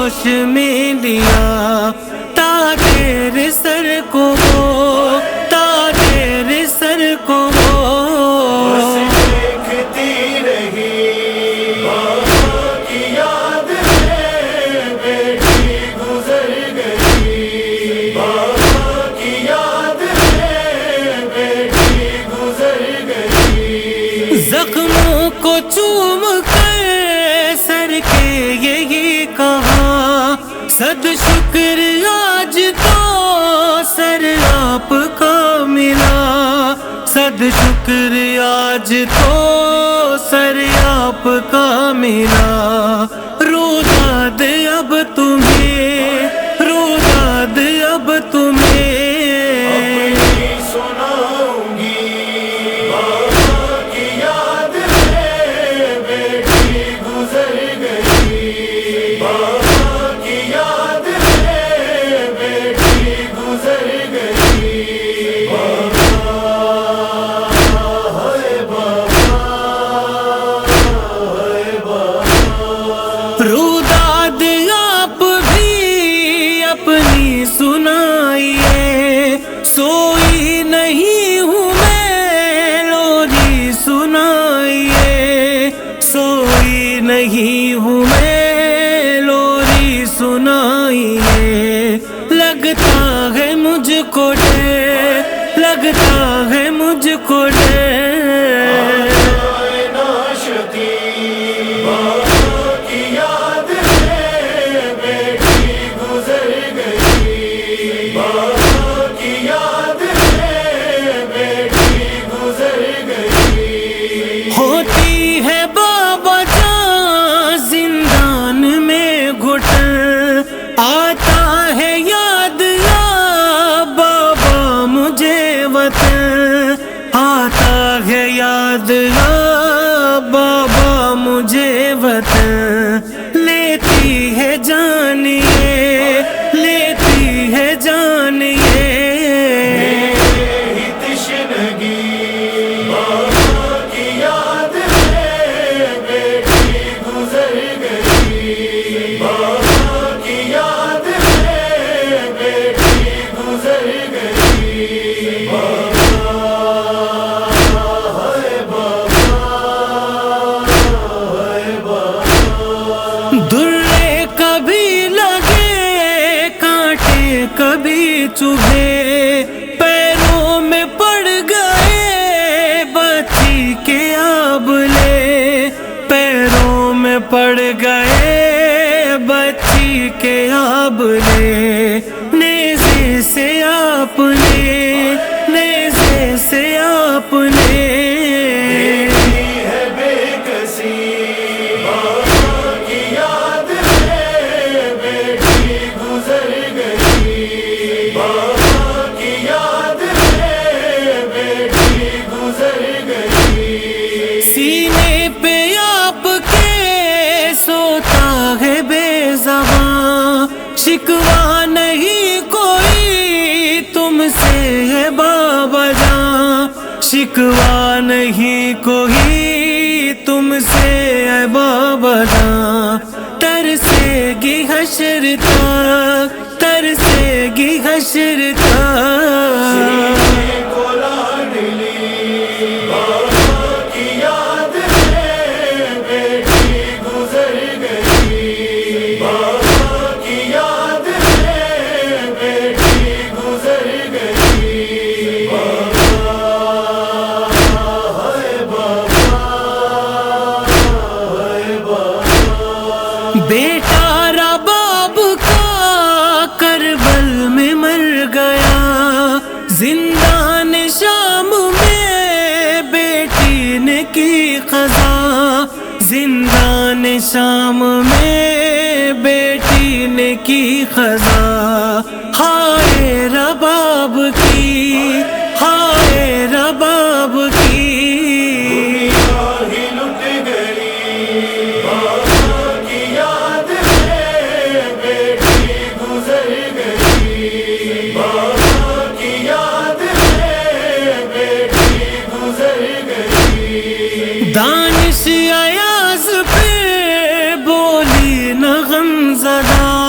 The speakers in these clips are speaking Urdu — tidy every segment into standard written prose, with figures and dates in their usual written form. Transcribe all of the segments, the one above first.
آغوش میں لیا، تاجر سر کو وہ، تاجر سر کو وہ دیکھتی رہی بابا کی یاد میں، بیٹی گزر گئی بابا کی یاد میں، بیٹی گزر گئی۔ زخموں کو چوم کر سر کے یہی کہا، صد شکر آج تو سر آپ کا ملا، صد شکر آج تو سر آپ کا ملا۔ رو داد اب تمہیں، رو داد اب تمہیں اپنی سناؤں گی بابا کی یاد میں، بیٹی گزر گئی بابا کی یاد میں، بیٹی گزر گئی۔ بابا ہے بابا ہے بابا۔ رو داد آپ بھی اپنی سنائیے، سوئی نہیں ہوں میں لوری سنائیے، سوئی نہیں ہوں میں لوری سنائیے۔ لگتا ہے مجھ کو ڈر، لگتا ہے مجھ کو ڈر، ناشتی بابا کی یاد میں، بیٹی گزر گئی بابا کی یاد میں، بیٹی گزر گئی۔ ہوتی ہے بابا جان زندان میں گھٹن، آتا ہے یاد یا بابا مجھے وطن، آتا ہے یاد یا بابا مجھے وطن۔ لیتی ہے جان یہ، لیتی ہے جان یہ، میری تشنگی بابا کی یاد میں، بیٹی گزر گئی بابا کی یاد میں، بیٹی گزر گئی۔ بابا ہے بابا ہے بابا۔ درے کبھی لگے کانٹے کبھی چبھے، پیروں میں پڑ گئے بچی کے آبلے، پیروں میں پڑ گئے بچی کے آبلے۔ نیزے سے آپ نے، نیزے سے آپ نے ہے بے کسی بابا کی یاد میں، بیٹی گزر گئی بابا کی یاد میں، بیٹی گزر گئی۔ سینے پہ آپ کے سوتا ہے بے زباں، شکوہ نہیں کوئی تم سے ہے بابا جان، شکوہ نہیں کوئی تم سے ہے بابا جان۔ ترسے گی حشر تک، ترسے گی حشر تک، سینے کو لاڈلی بابا کی یاد میں، بیٹی گزر گئی بابا کی یاد میں، بیٹی گزر گئی۔ بابا ہے بابا ہے بابا۔ بیٹا رباب کا کربل میں مر گیا، زندان شام میں بیٹی نے کی قضا، زندان شام میں بیٹی نے کی قضا۔ ہائے رباب کی، ہائے رباب کی، ہی لٹ گئی بابا کی یاد میں، بیٹی گزر گئی بابا کی یاد میں، بیٹی گزر گئی۔ دانش ایاز پہ بولی نہ غم زدہ،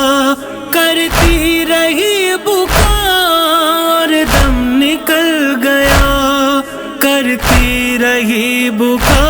رہی بکا